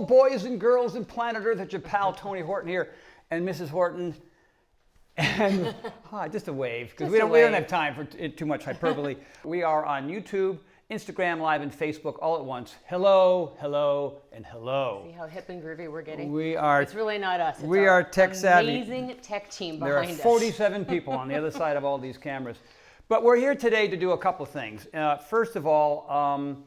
boys and girls in planet Earth. It's your pal Tony Horton here, and Mrs. Horton, and just a wave, because we don't have time for too much hyperbole. We are on YouTube, Instagram Live, and Facebook all at once. Hello, hello, and hello. See how hip and groovy we're getting? We are. It's really not us. It's we are tech savvy. Amazing tech team behind us. There are 47 people on the other side of all these cameras. But we're here today to do a couple things. First of all,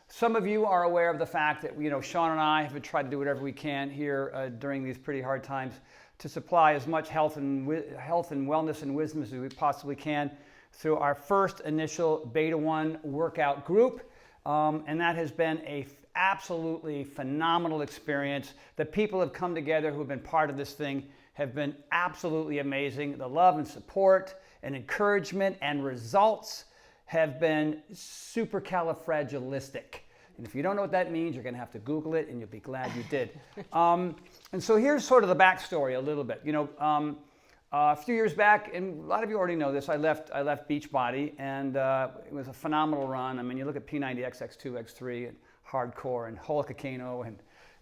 some of you are aware of the fact that Sean and I have tried to do whatever we can here during these pretty hard times to supply as much health and wellness and wisdom as we possibly can through our first initial Beta 1 workout group. And that has been a absolutely phenomenal experience. The people have come together who have been part of this thing have been absolutely amazing. The love and support and encouragement and results have been supercalifragilistic. And if you don't know what that means, you're going to have to Google it, and you'll be glad you did. And so here's sort of the backstory a little bit. A few years back, and a lot of you already know this, I left Beachbody, and it was a phenomenal run. I mean, you look at P90X, X2, X3, and Hardcore, and Holocacano,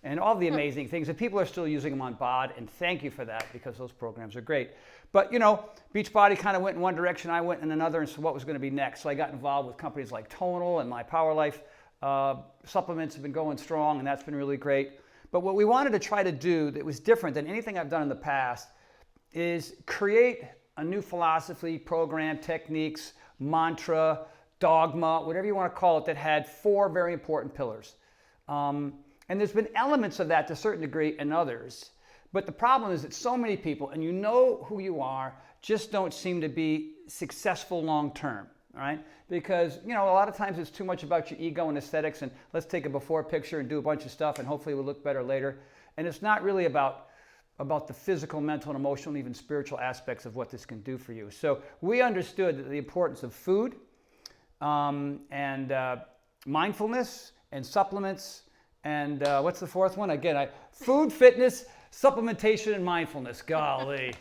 and all the amazing things. And people are still using them on BOD, and thank you for that, because those programs are great. But, Beachbody kind of went in one direction, I went in another, and so what was going to be next? So I got involved with companies like Tonal and My Power Life. Supplements have been going strong, and that's been really great. But what we wanted to try to do that was different than anything I've done in the past is create a new philosophy, program, techniques, mantra, dogma, whatever you want to call it, that had 4 very important pillars. And there's been elements of that to a certain degree and others. But the problem is that so many people, and you know who you are, just don't seem to be successful long term, right? Because, a lot of times it's too much about your ego and aesthetics, and let's take a before picture and do a bunch of stuff, and hopefully we'll look better later. And it's not really about the physical, mental, and emotional, and even spiritual aspects of what this can do for you. So we understood that the importance of food and mindfulness and supplements and what's the fourth one? Again, food, fitness, supplementation, and mindfulness. Golly,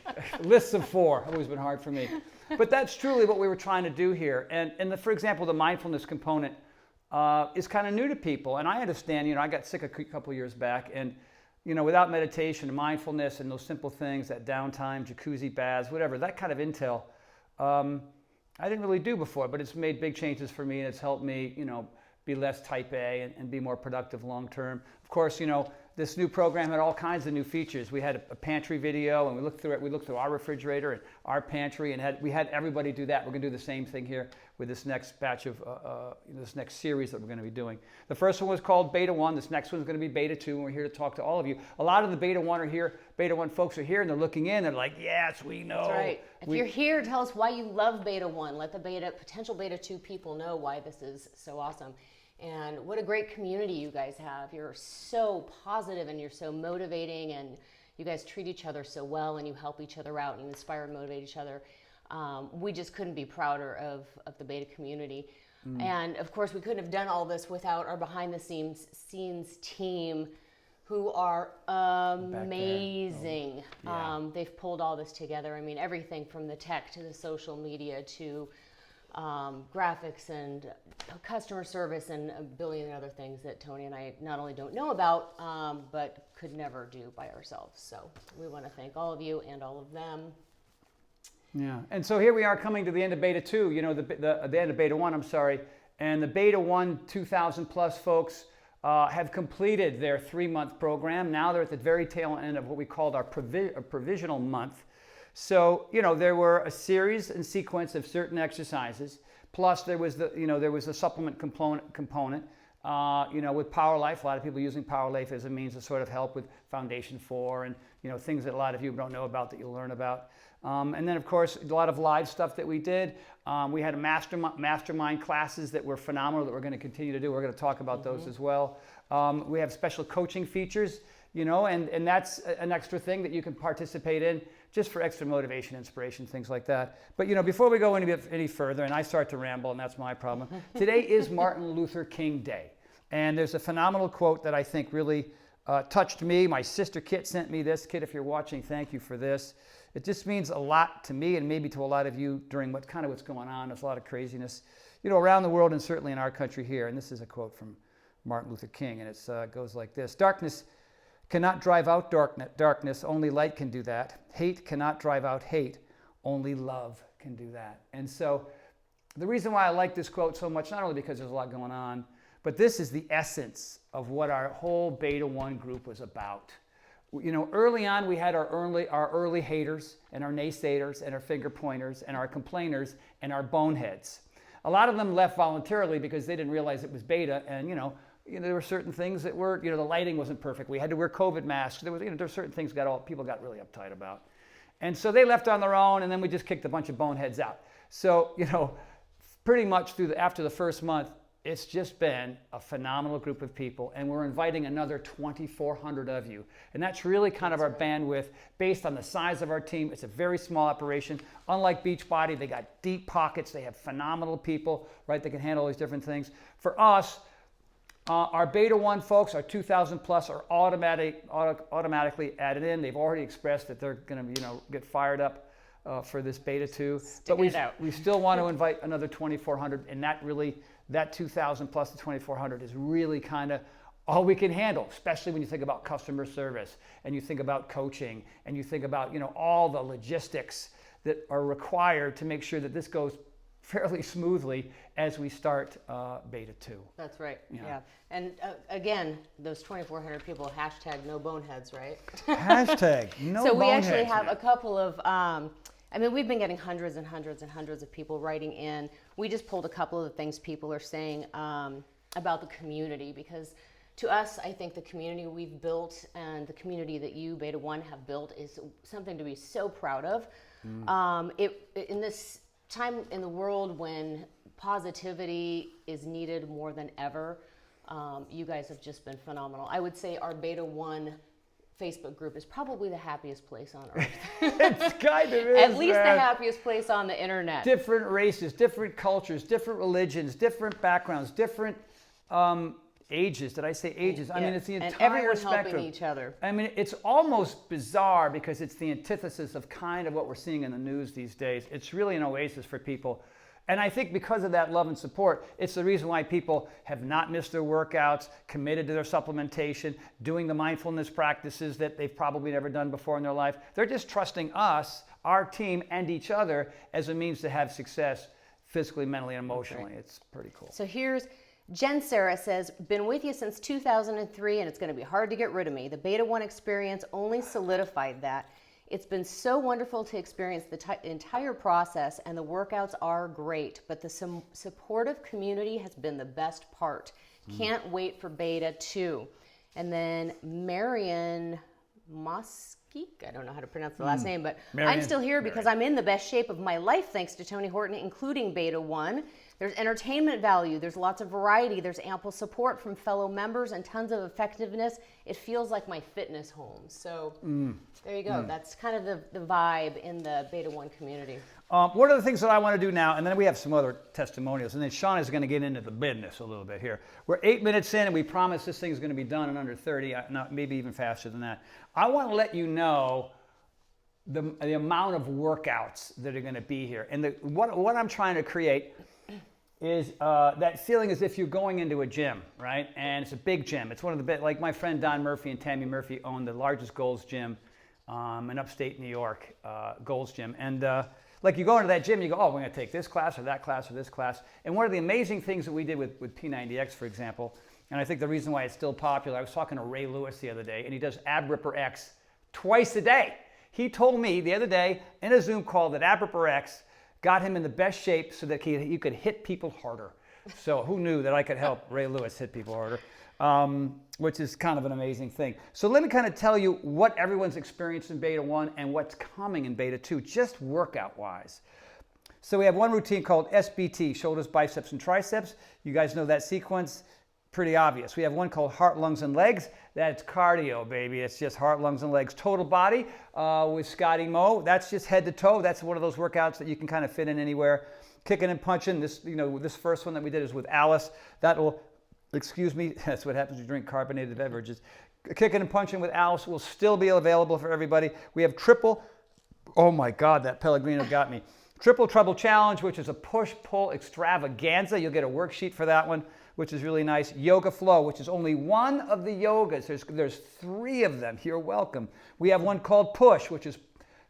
lists of 4. Always been hard for me. But that's truly what we were trying to do here. And for example, the mindfulness component is kind of new to people. And I understand, I got sick a couple years back, and without meditation and mindfulness and those simple things, that downtime, jacuzzi baths, whatever, that kind of intel, I didn't really do before, but it's made big changes for me, and it's helped me, be less type A and be more productive long term. Of course, this new program had all kinds of new features. We had a pantry video, and we looked through it. We looked through our refrigerator and our pantry, and we had everybody do that. We're going to do the same thing here with this next batch of this next series that we're going to be doing. The first one was called Beta 1. This next one is going to be Beta 2, and we're here to talk to all of you. A lot of the Beta 1 are here. Beta 1 folks are here, and they're looking in. They're like, yes, we know. That's right. If you're here, tell us why you love Beta 1. Let the potential Beta 2 people know why this is so awesome. And what a great community you guys have. You're so positive, and you're so motivating, and you guys treat each other so well, and you help each other out, and you inspire and motivate each other. We just couldn't be prouder of the Beta community. And of course, we couldn't have done all this without our behind the scenes team, who are amazing. They've pulled all this together. I mean, everything from the tech to the social media to graphics and customer service and a billion other things that Tony and I not only don't know about, but could never do by ourselves. So we want to thank all of you and all of them. Yeah, and so here we are coming to the end of Beta 2, the end of Beta 1, I'm sorry, and the Beta 1 2,000 plus folks have completed their 3-month program. Now they're at the very tail end of what we called our provisional month. So, there were a series and sequence of certain exercises, plus there was the supplement component, with Power Life. A lot of people using Power Life as a means to sort of help with Foundation 4 and, things that a lot of you don't know about that you'll learn about. And then, of course, a lot of live stuff that we did. We had a mastermind classes that were phenomenal that we're going to continue to do. We're going to talk about those as well. We have special coaching features, and that's an extra thing that you can participate in just for extra motivation, inspiration, things like that. But, before we go any further, and I start to ramble, and that's my problem, today is Martin Luther King Day. And there's a phenomenal quote that I think really touched me. My sister Kit sent me this. Kit, if you're watching, thank you for this. It just means a lot to me and maybe to a lot of you during what's going on. There's a lot of craziness, around the world and certainly in our country here. And this is a quote from Martin Luther King, and it goes like this: darkness cannot drive out darkness, only light can do that. Hate cannot drive out hate, only love can do that. And so the reason why I like this quote so much, not only because there's a lot going on, but this is the essence of what our whole Beta 1 group was about. You know, early on we had our early haters and our naysayers and our finger pointers and our complainers and our boneheads. A lot of them left voluntarily because they didn't realize it was beta, and there were certain things that were, the lighting wasn't perfect. We had to wear COVID masks. There were certain things people got really uptight about. And so they left on their own, and then we just kicked a bunch of boneheads out. So, pretty much after the first month, it's just been a phenomenal group of people, and we're inviting another 2,400 of you. And that's really kind of our bandwidth based on the size of our team. It's a very small operation. Unlike Beachbody, they got deep pockets. They have phenomenal people, right? They can handle all these different things. For us, our Beta 1 folks, our 2,000 plus, are automatically added in. They've already expressed that they're going to, get fired up for this Beta 2. But we still want to invite another 2,400, and that 2,000 plus the 2,400 is really kind of all we can handle, especially when you think about customer service and you think about coaching and you think about, all the logistics that are required to make sure that this goes fairly smoothly as we start Beta 2. That's right. Yeah. And again, those 2,400 people, hashtag no boneheads, right? Hashtag no boneheads. So we actually have a couple of, we've been getting hundreds and hundreds and hundreds of people writing in. We just pulled a couple of the things people are saying about the community, because to us, I think the community we've built and the community that you, Beta 1, have built is something to be so proud of. In this time in the world when positivity is needed more than ever, you guys have just been phenomenal. I would say our Beta 1 Facebook group is probably the happiest place on earth. It's kind of is, At least the happiest place on the internet. Different races, different cultures, different religions, different backgrounds, different ages. Did I say ages? Yeah. I mean, it's the entire and everyone spectrum. helping each other. I mean, it's almost bizarre because it's the antithesis of kind of what we're seeing in the news these days. It's really an oasis for people. And I think because of that love and support, it's the reason why people have not missed their workouts, committed to their supplementation, doing the mindfulness practices that they've probably never done before in their life. They're just trusting us, our team, and each other as a means to have success physically, mentally, and emotionally. It's pretty cool. So here's Jen Sarah says, been with you since 2003 and it's going to be hard to get rid of me. The Beta 1 experience only solidified that. It's been so wonderful to experience the entire process, and the workouts are great, but the supportive community has been the best part. Can't wait for Beta 2. And then Marion Moskeek, I don't know how to pronounce the last name, but I'm still here because I'm in the best shape of my life thanks to Tony Horton, including Beta 1. There's entertainment value, there's lots of variety, there's ample support from fellow members and tons of effectiveness. It feels like my fitness home. So there you go. That's kind of the vibe in the Beta 1 community. One of the things that I want to do now, and then we have some other testimonials, and then Sean is going to get into the business a little bit here. We're 8 minutes in, and we promise this thing is going to be done in under 30, maybe even faster than that. I want to let you know the amount of workouts that are going to be here. And what I'm trying to create is that feeling as if you're going into a gym, right? And it's a big gym. It's one of the big, like my friend Don Murphy and Tammy Murphy own the largest Gold's Gym in upstate New York, Gold's Gym. And like you go into that gym, you go, oh, we're going to take this class or that class or this class. And one of the amazing things that we did with P90X, for example, and I think the reason why it's still popular, I was talking to Ray Lewis the other day, and he does Ab Ripper X twice a day. He told me the other day in a Zoom call that Ab Ripper X got him in the best shape so that he could hit people harder. So who knew that I could help Ray Lewis hit people harder, which is kind of an amazing thing. So let me kind of tell you what everyone's experienced in Beta 1 and what's coming in Beta 2, just workout-wise. So we have one routine called SBT, shoulders, biceps, and triceps. You guys know that sequence. Pretty obvious. We have one called heart, lungs, and legs. That's cardio, baby. It's just heart, lungs, and legs. Total body with Scotty Moe. That's just head to toe. That's one of those workouts that you can kind of fit in anywhere. Kicking and punching. This first one that we did is with Alice. That's what happens when you drink carbonated beverages. Kicking and punching with Alice will still be available for everybody. We have triple. Oh my God, that Pellegrino got me. Triple Trouble Challenge, which is a push-pull extravaganza. You'll get a worksheet for that one. which is really nice. Yoga Flow, which is only one of the yogas. There's 3 of them. You're welcome. We have one called Push, which is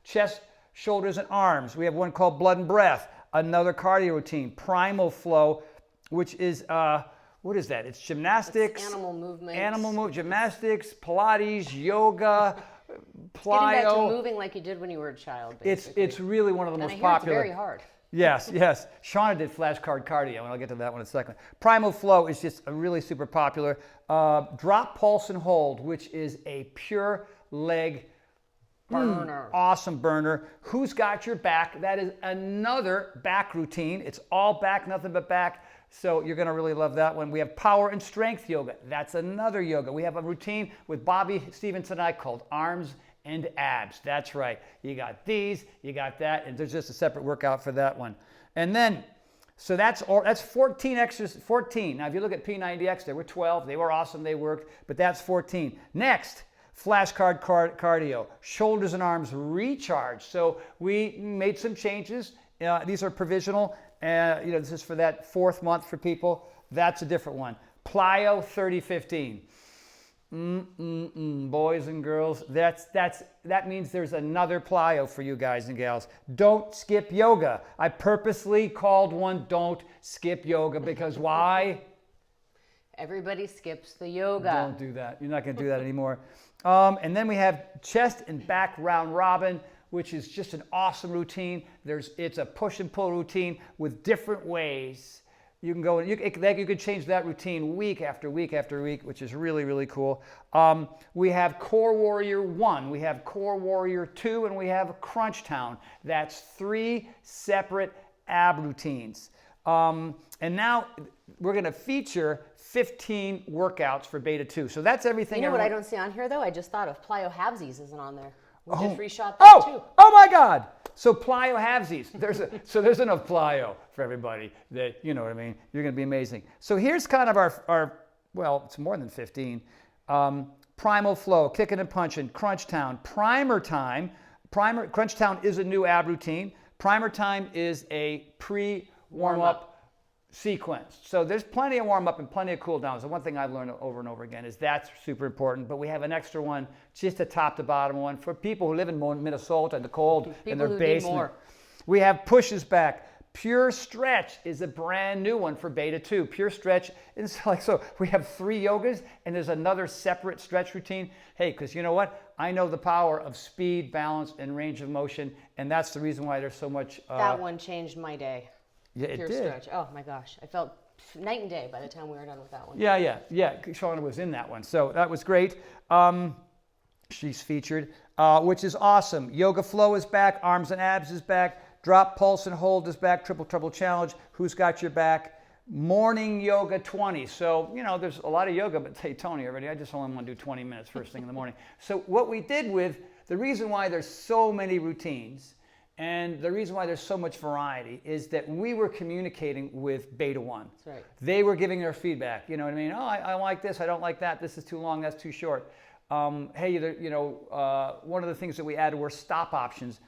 chest, shoulders, and arms. We have one called Blood and Breath, another cardio routine. Primal Flow, which is, what is that? It's gymnastics. It's animal movement. Gymnastics, Pilates, yoga, plyo. Getting back to moving like you did when you were a child, basically. It's really one of the most I hear popular. it's very hard. Yes. Shauna did flashcard cardio, and I'll get to that one in a second. Primal Flow is just a really super popular. Drop, Pulse, and Hold, which is a pure leg Burner. Awesome burner. Who's Got Your Back? That is another back routine. It's all back, nothing but back. So you're going to really love that one. We have Power and Strength Yoga. That's another yoga. We have a routine with Bobby Stevenson and I called Arms and Abs. That's right. You got these, you got that, and there's just a separate workout for that one. And then, so that's 14 extras, 14. Now, if you look at P90X, there were 12. They were awesome. They worked, but that's 14. Next, flashcard cardio, shoulders and arms recharge. So we made some changes. These are provisional. This is for that 4th month for people. That's a different one. Plyo 30-15. Boys and girls, that means there's another plyo for you guys and gals. Don't skip yoga. I purposely called one Don't Skip Yoga because why? Everybody skips the yoga. Don't do that. You're not going to do that anymore. And then we have chest and back round robin, which is just an awesome routine. It's a push and pull routine with different ways. You can go and you could change that routine week after week after week, which is really, really cool. We have Core Warrior 1, we have Core Warrior 2, and we have Crunch Town. That's 3 separate ab routines. And now we're going to feature 15 workouts for Beta 2. So that's everything. You know what I don't see on here, though? I just thought of Plyo Halvesies isn't on there. We just reshot that, too. Oh, my God. So Plyo Halvesies. There's enough Plyo for everybody that, you know what I mean, you're going to be amazing. So here's kind of our it's more than 15. Primal Flow, Kicking and Punching, Crunch Town, Primer Time. Crunch Town is a new ab routine. Primer Time is a pre-warm-up sequence. So there's plenty of warm-up and plenty of cool-downs. The one thing I've learned over and over again is that's super important. But we have an extra one, just a top-to-bottom one for people who live in Minnesota in the cold in their basement. We have Pushes Back. Pure Stretch is a brand new one for Beta 2. Pure Stretch is so we have 3 yogas and there's another separate stretch routine. Hey, because you know what? I know the power of speed, balance, and range of motion, and that's the reason why there's so much. That one changed my day. Yeah, it Pure did. Stretch. Oh my gosh, I felt night and day by the time we were done with that one. Yeah. Shauna was in that one, so that was great. She's featured, which is awesome. Yoga Flow is back. Arms and Abs is back. Drop, Pulse, and Hold is back. Triple Trouble Challenge. Who's Got Your Back? Morning Yoga 20. So, there's a lot of yoga, but hey, Tony, already, I just only want to do 20 minutes first thing in the morning. So what we did the reason why there's so many routines and the reason why there's so much variety is that we were communicating with Beta 1. That's right. They were giving their feedback. You know what I mean? Oh, I like this. I don't like that. This is too long. That's too short. Hey, one of the things that we added were stop options.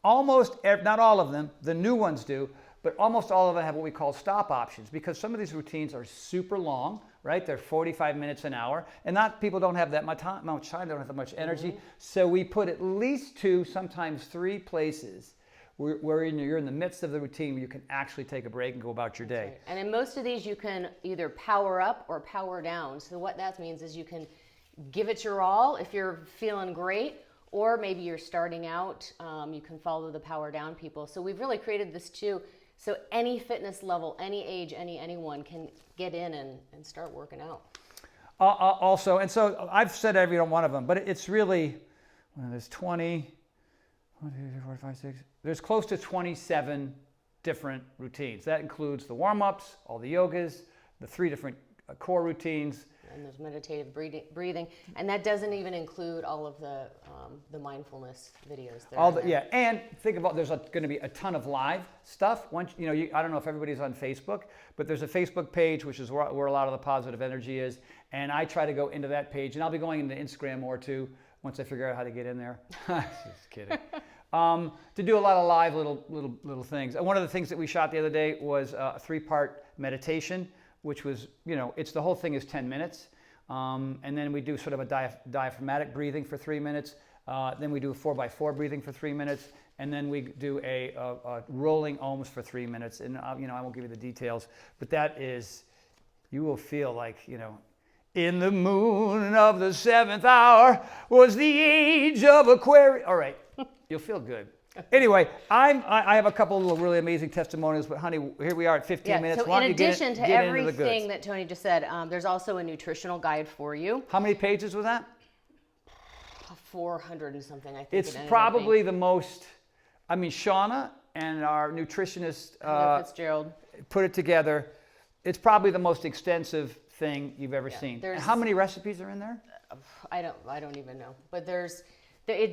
Not all of them, the new ones do, but almost all of them have what we call stop options because some of these routines are super long, right? They're 45 minutes an hour, and people don't have that much time, they don't have that much energy. Mm-hmm. So we put at least 2, sometimes 3 places where you're in the midst of the routine where you can actually take a break and go about your day. Right. And in most of these, you can either power up or power down. So what that means is you can give it your all if you're feeling great, or maybe you're starting out, you can follow the power down people. So we've really created this too, so any fitness level, any age, anyone can get in and start working out. Also, and so I've said every one of them, but it's really, there's 20, 1, 2, 3, 4, 5, 6, there's close to 27 different routines. That includes the warm-ups, all the yogas, the 3 different core routines. And there's meditative breathing, and that doesn't even include all of the mindfulness videos. And think about there's going to be a ton of live stuff. Once I don't know if everybody's on Facebook, but there's a Facebook page which is where a lot of the positive energy is, and I try to go into that page, and I'll be going into Instagram more too once I figure out how to get in there. Just kidding. To do a lot of live little things. And one of the things that we shot the other day was a 3-part meditation, which was, it's the whole thing is 10 minutes. And then we do sort of a diaphragmatic breathing for 3 minutes. Then we do a 4x4 breathing for 3 minutes. And then we do a rolling ohms for 3 minutes. And, I won't give you the details, but that is, you will feel like, in the moon of the 7th hour was the age of Aquarius. All right, you'll feel good. Anyway, I have a couple of really amazing testimonials, but honey, here we are at 15 minutes. So in addition to everything that Tony just said, there's also a nutritional guide for you. How many pages was that? 400 and something, I think. It's probably the most, Shauna and our nutritionist Fitzgerald put it together. It's probably the most extensive thing you've ever seen. How many recipes are in there? I don't even know. But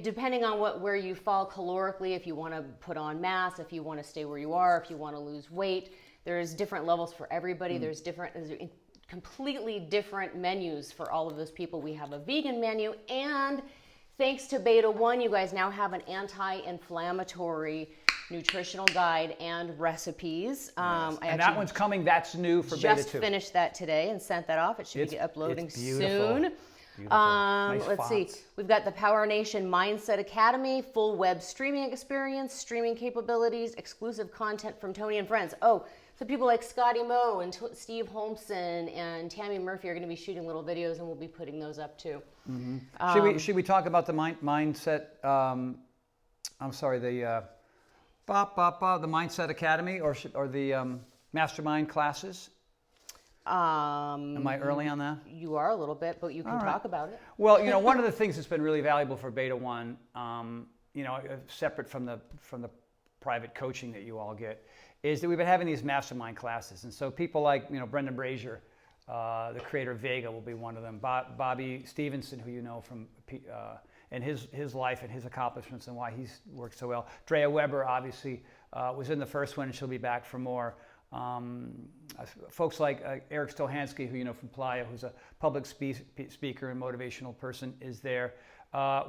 depending on where you fall calorically, if you want to put on mass, if you want to stay where you are, if you want to lose weight, there's different levels for everybody. There's completely different menus for all of those people. We have a vegan menu, and thanks to Beta 1, you guys now have an anti-inflammatory nutritional guide and recipes. Yes. And that one's coming. That's new for Beta 2. Just finished that today and sent that off. It should be uploading soon. Nice let's see. We've got the Power Nation Mindset Academy, full web streaming experience, streaming capabilities, exclusive content from Tony and friends. Oh, so people like Scotty Moe and Steve Holmson and Tammy Murphy are going to be shooting little videos, and we'll be putting those up too. Mm-hmm. Should we talk about the mindset? The Mindset Academy or the Mastermind Classes? Am I early on that? You are a little bit, but you can talk about it. Well, one of the things that's been really valuable for Beta 1, separate from the private coaching that you all get, is that we've been having these mastermind classes. And so people like, Brendan Brazier, the creator of Vega, will be one of them. Bobby Stevenson, who you know from and his life and his accomplishments and why he's worked so well. Drea Weber, obviously, was in the first one, and she'll be back for more. Folks like Eric Stohansky, who you know from Playa, who's a public speaker and motivational person, is there.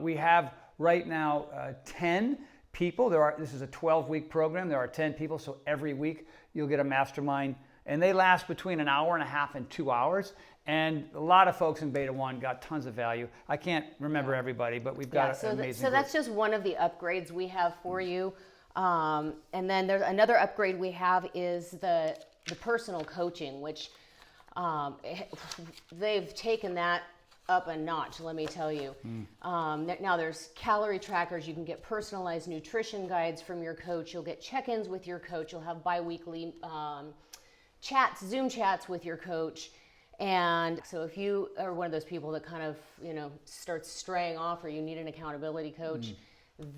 We have right now 10 people. This is a 12-week program. There are 10 people, so every week you'll get a mastermind, and they last between an hour and a half and 2 hours. And a lot of folks in Beta 1 got tons of value. I can't remember everybody, but we've got an amazing So that's just one of the upgrades we have for you. And then there's another upgrade we have is the personal coaching, which they've taken that up a notch, let me tell you. Now there's calorie trackers. You can get personalized nutrition guides from your coach. You'll get check-ins with your coach. You'll have bi-weekly Zoom chats with your coach. And so if you are one of those people that kind of, starts straying off, or you need an accountability coach,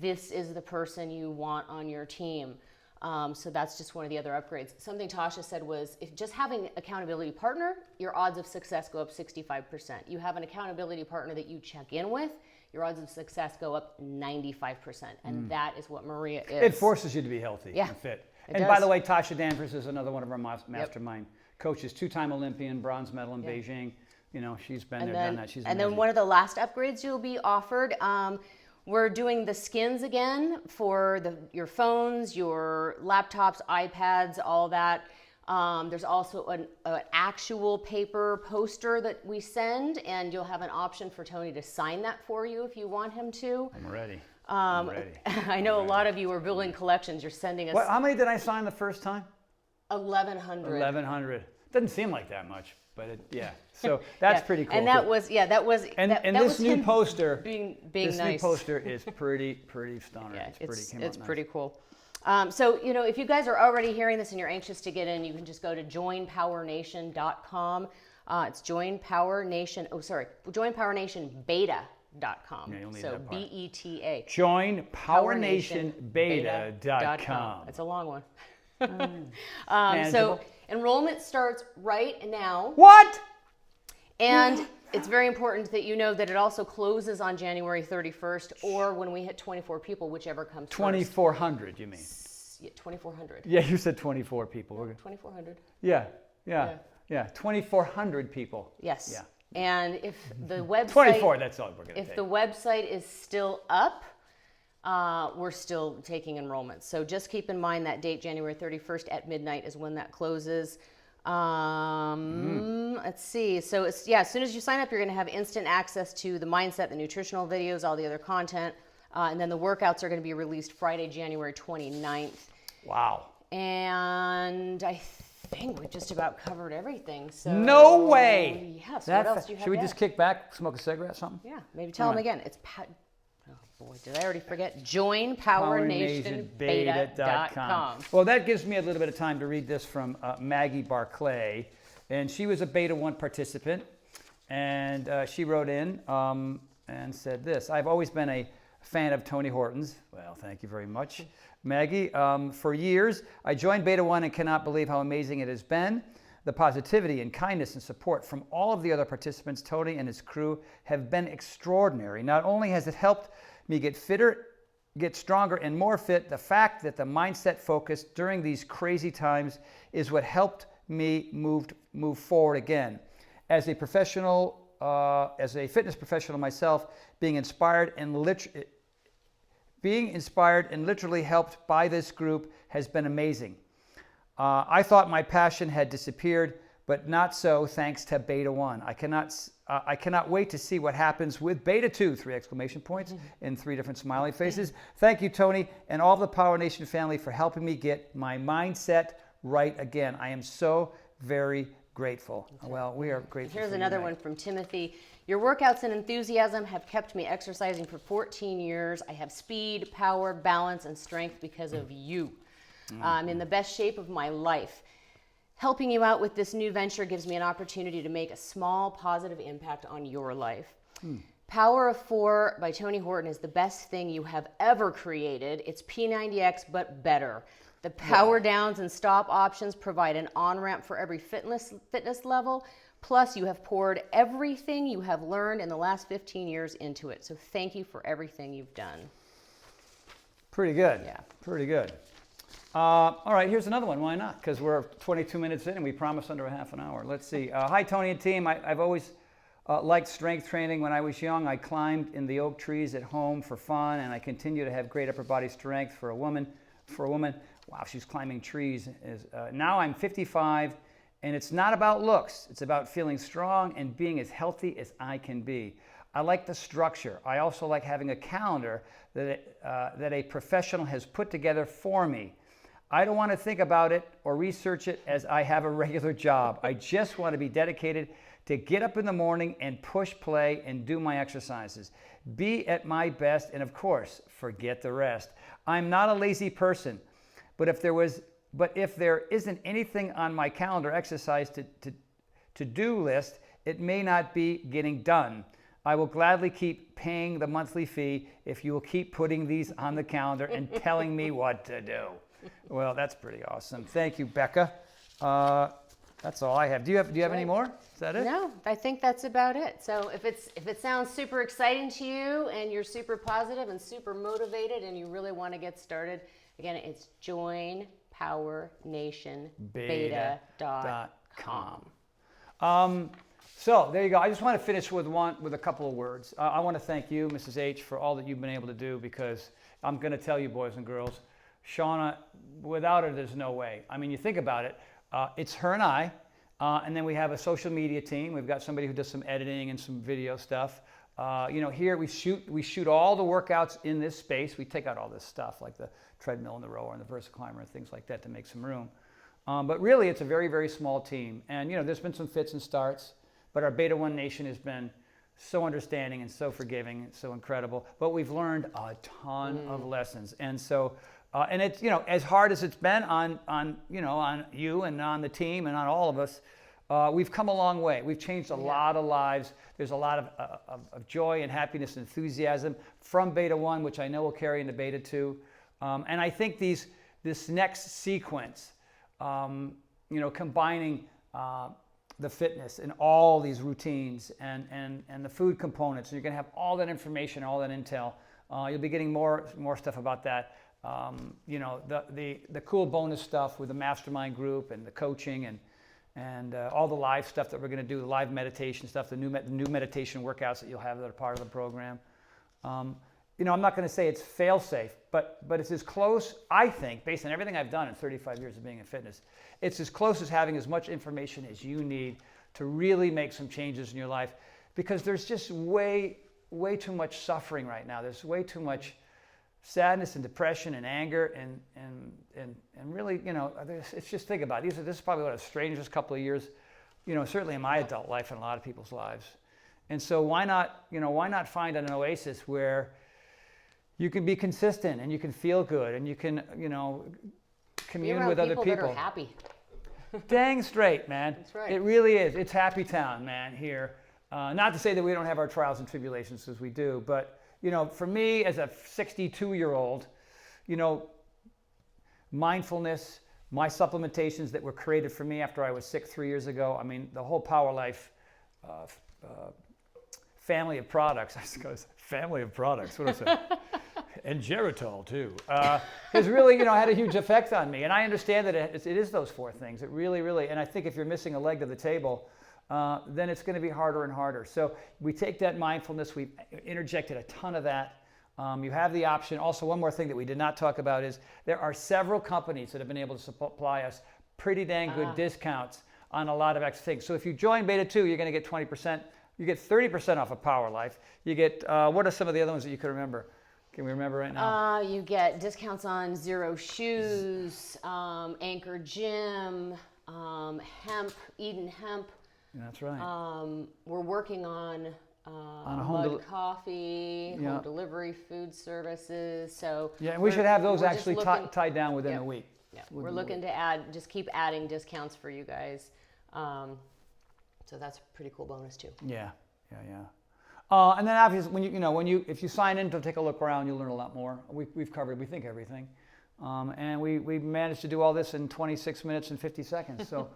this is the person you want on your team. So that's just one of the other upgrades. Something Tasha said was, if just having an accountability partner, your odds of success go up 65%. You have an accountability partner that you check in with, your odds of success go up 95%. And that is what Maria is. It forces you to be healthy and fit. And by the way, Tasha Danvers is another one of our mastermind coaches, 2-time Olympian, bronze medal in Beijing. She's been there, done that. She's amazing. And then one of the last upgrades you'll be offered, we're doing the skins again for your phones, your laptops, iPads, all that. There's also an actual paper poster that we send, and you'll have an option for Tony to sign that for you if you want him to. I'm ready. I know a lot of you are building collections. You're sending us. How many did I sign the first time? 1,100. 1,100. Doesn't seem like that much, but So that's pretty cool. And that was this new poster being this nice. New poster is pretty stunning. Yeah, it's nice. pretty cool. So if you guys are already hearing this and you're anxious to get in, you can just go to joinpowernation.com. It's joinpowernationbeta.com. So BETA. Joinpowernationbeta.com. It's a long one. So enrollment starts right now. What? And it's very important that you know that it also closes on January 31st, or when we hit 24 people, whichever comes 2,400, you mean? Yeah, 2,400. Yeah, you said 24 people. 2,400. Yeah. 2,400 people. Yes. Yeah. And if the website 24, that's all we're going to take. If the website is still up, we're still taking enrollments. So just keep in mind that date, January 31st at midnight, is when that closes. Let's see. So as soon as you sign up, you're going to have instant access to the mindset, the nutritional videos, all the other content. And then the workouts are going to be released Friday, January 29th. Wow. And I think we've just about covered everything. So No way. Yes. What else do you have? Should we just kick back, smoke a cigarette, something? Yeah. Maybe tell them again. It's oh boy, did I already forget? Join PowerNationBeta.com. Well, that gives me a little bit of time to read this from Maggie Barclay, and she was a Beta 1 participant, and she wrote in and said this: I've always been a fan of Tony Horton's. Well, thank you very much, Maggie. For years, I joined Beta 1 and cannot believe how amazing it has been. The positivity and kindness and support from all of the other participants, Tony and his crew, have been extraordinary. Not only has it helped me get fitter, get stronger and more fit, the fact that the mindset focus during these crazy times is what helped me move forward again. As a professional, as a fitness professional myself, being inspired and literally helped by this group has been amazing. I thought my passion had disappeared, but not so thanks to Beta 1. I cannot wait to see what happens with Beta 2, 3 exclamation points and 3 different smiley faces. Thank you, Tony, and all the Power Nation family for helping me get my mindset right again. I am so very grateful. Well, we are grateful. Here's another one from Timothy. Your workouts and enthusiasm have kept me exercising for 14 years. I have speed, power, balance, and strength because of you. I'm in the best shape of my life. Helping you out with this new venture gives me an opportunity to make a small positive impact on your life. Power of 4 by Tony Horton is the best thing you have ever created. It's P90X, but better. The power downs and stop options provide an on-ramp for every fitness level. Plus, you have poured everything you have learned in the last 15 years into it. So thank you for everything you've done. Pretty good. Yeah. Pretty good. All right, here's another one. Why not? Because we're 22 minutes in and we promised under a half an hour. Let's see. Hi, Tony and team. I've always liked strength training. When I was young, I climbed in the oak trees at home for fun, and I continue to have great upper body strength for a woman. Wow, she's climbing trees. Now I'm 55, and it's not about looks. It's about feeling strong and being as healthy as I can be. I like the structure. I also like having a calendar that a professional has put together for me. I don't want to think about it or research it as I have a regular job. I just want to be dedicated to get up in the morning and push play and do my exercises. Be at my best, and of course, forget the rest. I'm not a lazy person, but if there isn't anything on my calendar exercise to-do list, it may not be getting done. I will gladly keep paying the monthly fee if you will keep putting these on the calendar and telling me what to do. Well, that's pretty awesome. Thank you, Becca. That's all I have. Do you have any more? Is that it? No, I think that's about it. So if it sounds super exciting to you and you're super positive and super motivated and you really want to get started, again, it's joinpowernationbeta.com. So there you go. I just want to finish with a couple of words. I want to thank you, Mrs. H, for all that you've been able to do, because I'm going to tell you, boys and girls, Shauna, without her, there's no way. I mean, you think about it. It's her and I, and then we have a social media team. We've got somebody who does some editing and some video stuff. Here we shoot all the workouts in this space. We take out all this stuff like the treadmill and the rower and the VersaClimber and things like that to make some room. But really, it's a very, very small team. And there's been some fits and starts, but our Beta 1 Nation has been so understanding and so forgiving and so incredible. But we've learned a ton of lessons, and so. And it's, as hard as it's been on you and on the team and on all of us, we've come a long way. We've changed a lot of lives. There's a lot of joy and happiness and enthusiasm from Beta 1, which I know will carry into Beta 2. And I think this next sequence, combining the fitness and all these routines and the food components, and you're going to have all that information, all that intel. You'll be getting more stuff about that. The cool bonus stuff with the mastermind group and the coaching and all the live stuff that we're going to do, the live meditation stuff, the new meditation workouts that you'll have that are part of the program. I'm not going to say it's fail-safe, but it's as close, I think, based on everything I've done in 35 years of being in fitness, it's as close as having as much information as you need to really make some changes in your life, because there's just way too much suffering right now. There's way too much sadness and depression and anger and really, it's just, think about it. This is probably one of the strangest couple of years, certainly in my adult life and a lot of people's lives. And so why not find an oasis where you can be consistent and you can feel good and you can, commune with other people. That are happy. Dang straight, man. That's right. It really is. It's happy town, man, here. Not to say that we don't have our trials and tribulations, as we do, but, for me as a 62-year-old, mindfulness, my supplementations that were created for me after I was sick 3 years ago, I mean, the whole Power Life family of products, I suppose, family of products, what is that? And Geritol too, has really, had a huge effect on me. And I understand that it is those 4 things. It really, and I think if you're missing a leg to the table, then it's going to be harder and harder. So we take that mindfulness, we've interjected a ton of that. You have the option. Also, one more thing that we did not talk about is there are several companies that have been able to supply us pretty dang good discounts on a lot of extra things. So if you join Beta 2, you're going to get 20%. You get 30% off of Power Life. You get, what are some of the other ones that you can remember? Can we remember right now? You get discounts on Zero Shoes, Anchor Gym, Hemp, Eden Hemp. That's right. We're working on Mud Coffee, home delivery, food services. So yeah, and we should have those actually tied down within a week. Yeah, we're looking to keep adding discounts for you guys. So that's a pretty cool bonus too. Yeah. And then obviously, if you sign in to take a look around, you'll learn a lot more. We've covered, we think, everything, and we managed to do all this in 26 minutes and 50 seconds. So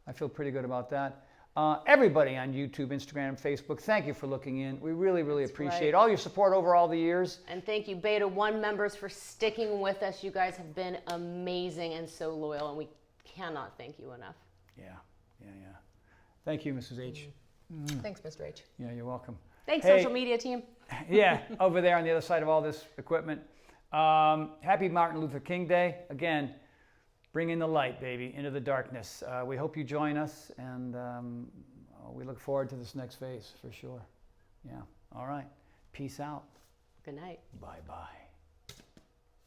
I feel pretty good about that. Everybody on YouTube, Instagram, and Facebook, thank you for looking in. We really appreciate all your support over all the years. And thank you, Beta 1 members, for sticking with us. You guys have been amazing and so loyal, and we cannot thank you enough. Yeah. Thank you, Mrs. H. Thanks, Mr. H. Yeah, you're welcome. Thanks, social media team. Yeah, over there on the other side of all this equipment. Happy Martin Luther King Day. Again, bring in the light, baby, into the darkness. We hope you join us, and we look forward to this next phase for sure. Yeah, all right. Peace out. Good night. Bye-bye.